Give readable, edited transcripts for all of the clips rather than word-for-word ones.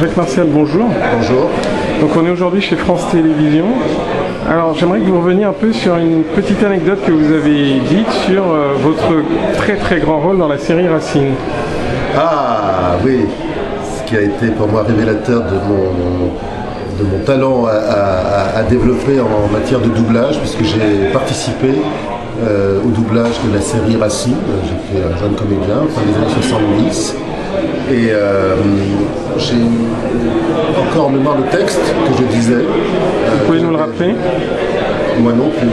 Jacques Martial, bonjour. Bonjour. Donc on est aujourd'hui chez France Télévisions. Alors j'aimerais que vous reveniez un peu sur une petite anecdote que vous avez dite sur votre très grand rôle dans la série Racine. Ah oui, ce qui a été pour moi révélateur de mon talent à développer en matière de doublage, puisque j'ai participé au doublage de la série Racine. J'étais un jeune comédien, fin des années 70. Et j'ai encore en mémoire le texte que je disais. Vous pouvez nous le rappeler? Moi non plus.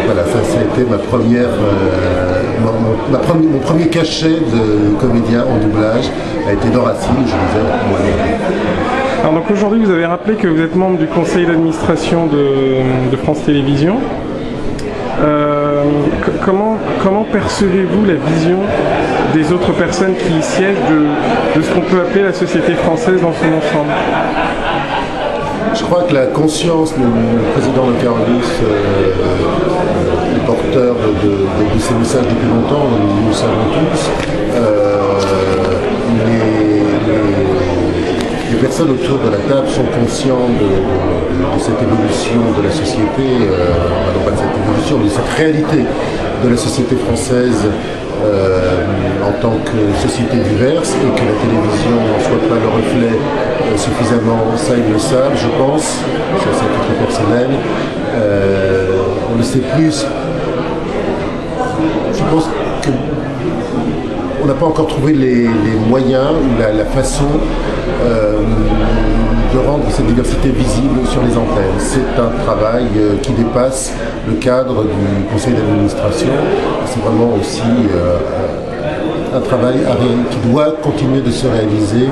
Voilà, ça a été ma première, mon premier cachet de comédien en doublage a été dans Racine, je disais moi non plus. Alors donc aujourd'hui vous avez rappelé que vous êtes membre du conseil d'administration de France Télévisions. Comment percevez-vous la vision des autres personnes qui y siègent de ce qu'on peut appeler la société française dans son ensemble? Je crois que la conscience du président de Carolis est porteur de ces messages depuis longtemps, nous le savons tous. Les personnes autour de la table sont conscients de cette évolution de la société, non pas de cette évolution, mais de cette réalité de la société française en tant que société diverse, et que la télévision n'en soit pas le reflet suffisamment, ça ils le savent, je pense, ça c'est un titre personnel. On le sait plus. Je pense qu'on n'a pas encore trouvé les moyens ou la façon de rendre cette diversité visible sur les antennes. C'est un travail qui dépasse le cadre du conseil d'administration. C'est vraiment aussi un travail qui doit continuer de se réaliser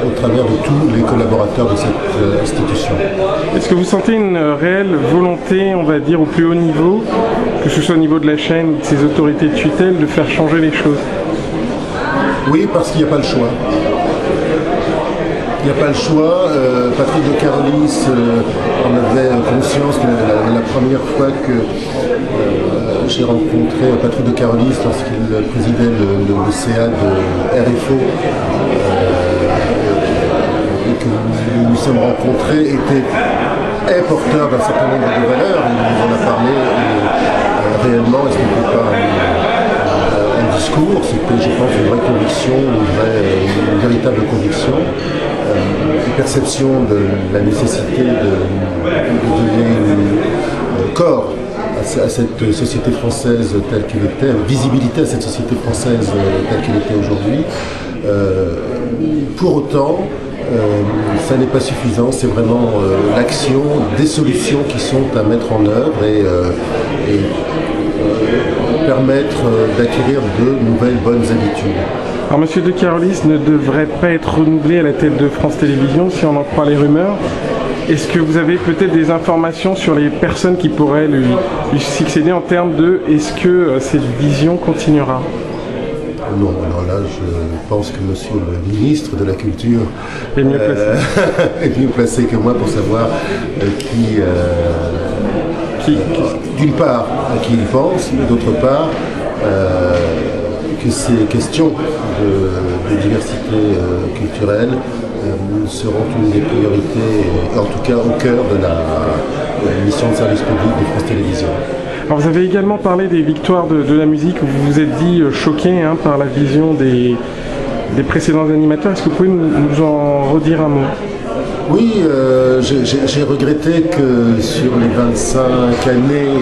au travers de tous les collaborateurs de cette institution. Est-ce que vous sentez une réelle volonté, on va dire, au plus haut niveau, que ce soit au niveau de la chaîne ou de ses autorités de tutelle, de faire changer les choses? Oui, parce qu'il n'y a pas le choix. Il n'y a pas le choix. Patrick de Carolis en avait conscience la première fois que j'ai rencontré Patrick de Carolis lorsqu'il présidait le CA de RFO et que nous nous sommes rencontrés, est porteur d'un certain nombre de valeurs. Il nous en a parlé réellement, et ce n'était pas un discours, c'était, je pense, une vraie conviction, une véritable conviction. Une perception de la nécessité de donner corps à cette société française telle qu'elle était, visibilité à cette société française telle qu'elle était aujourd'hui. Pour autant, ça n'est pas suffisant, c'est vraiment l'action, des solutions qui sont à mettre en œuvre et permettre d'acquérir de nouvelles bonnes habitudes. Alors M. de Carolis ne devrait pas être renouvelé à la tête de France Télévisions si on en croit les rumeurs. Est-ce que vous avez peut-être des informations sur les personnes qui pourraient lui succéder en termes de est-ce que cette vision continuera? Non, alors là je pense que Monsieur le ministre de la Culture est mieux placé, est mieux placé que moi pour savoir d'une part à qui il pense, mais d'autre part que ces questions de diversité culturelle seront une des priorités, en tout cas au cœur de la mission de service public de France Télévisions. Alors vous avez également parlé des victoires de la musique, où vous vous êtes dit choqué par la vision des précédents animateurs. Est-ce que vous pouvez nous en redire un mot? Oui, j'ai regretté que sur les 25 années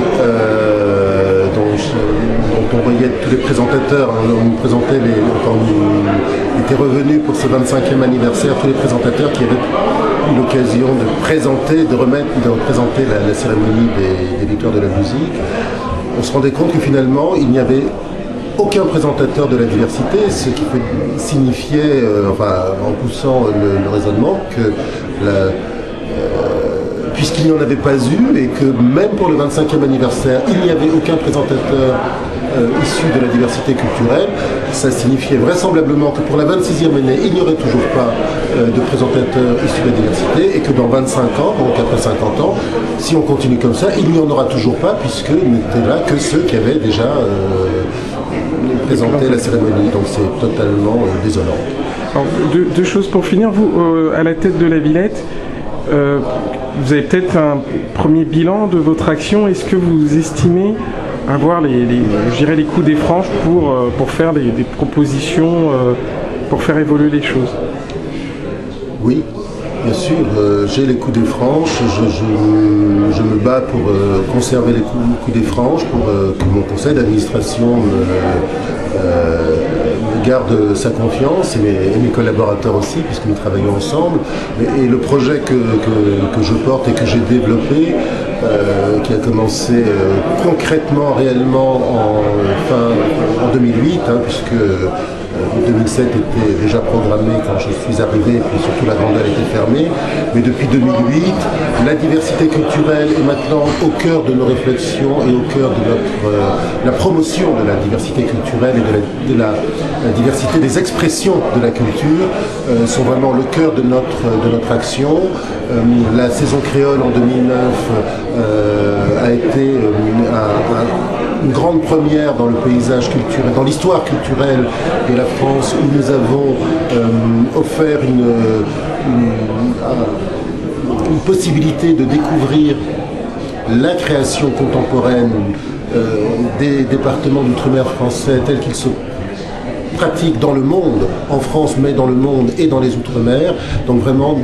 dont on voyait tous les présentateurs, on nous présentait, quand on était revenus pour ce 25e anniversaire, tous les présentateurs qui avaient eu l'occasion de présenter la cérémonie des victoires de la musique, on se rendait compte que finalement il n'y avait aucun présentateur de la diversité, ce qui signifiait, en poussant le raisonnement, que puisqu'il n'y en avait pas eu et que même pour le 25e anniversaire, il n'y avait aucun présentateur issu de la diversité culturelle, ça signifiait vraisemblablement que pour la 26e année, il n'y aurait toujours pas de présentateurs issus de la diversité et que dans 25 ans, donc après 50 ans, si on continue comme ça, il n'y en aura toujours pas puisqu'il n'étaient là que ceux qui avaient déjà présenté la cérémonie. Donc c'est totalement désolant. Alors, deux choses pour finir. Vous, à la tête de la Villette, vous avez peut-être un premier bilan de votre action. Est-ce que vous estimez avoir je dirais les coups des franges pour faire des propositions, pour faire évoluer les choses? Oui, bien sûr, j'ai les coups des franges, je me bats pour conserver les coups des franges, pour que mon conseil d'administration me garde sa confiance et mes collaborateurs aussi, puisque nous travaillons ensemble. Et le projet que je porte et que j'ai développé, qui a commencé concrètement, réellement en 2008, puisque 2007 était déjà programmé quand je suis arrivé, et puis surtout la grandeur était fermée. Mais depuis 2008, la diversité culturelle est maintenant au cœur de nos réflexions et au cœur de la promotion de la diversité culturelle et de la diversité des expressions de la culture sont vraiment le cœur de notre action. La saison créole en 2009 a été une grande première dans le paysage culturel, dans l'histoire culturelle de la France, où nous avons offert une possibilité de découvrir la création contemporaine des départements d'outre-mer français tels qu'ils se pratiquent dans le monde, en France, mais dans le monde et dans les Outre-mer. Donc vraiment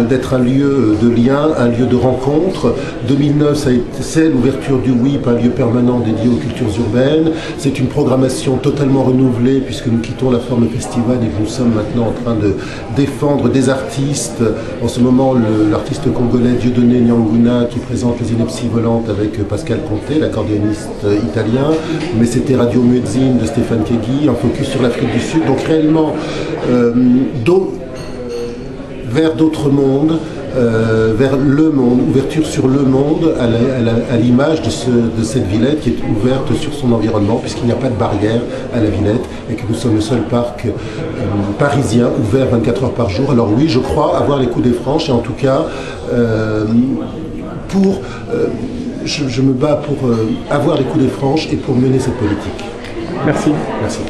d'être un lieu de lien, un lieu de rencontre. 2009, c'est l'ouverture du WIP, un lieu permanent dédié aux cultures urbaines. C'est une programmation totalement renouvelée puisque nous quittons la forme festival et que nous sommes maintenant en train de défendre des artistes. En ce moment, l'artiste congolais Dieudonné Nyanguna qui présente les Inepties volantes avec Pascal Conté, l'accordéoniste italien. Mais c'était Radio Muezzin de Stéphane Kegui, un focus sur l'Afrique du Sud. Donc réellement, vers d'autres mondes, vers le monde, ouverture sur le monde, à l'image de cette Villette qui est ouverte sur son environnement, puisqu'il n'y a pas de barrière à la Villette et que nous sommes le seul parc parisien ouvert 24 heures par jour. Alors oui, je crois avoir les coups des franches et en tout cas, je me bats pour avoir les coups des franches et pour mener cette politique. Merci. Merci.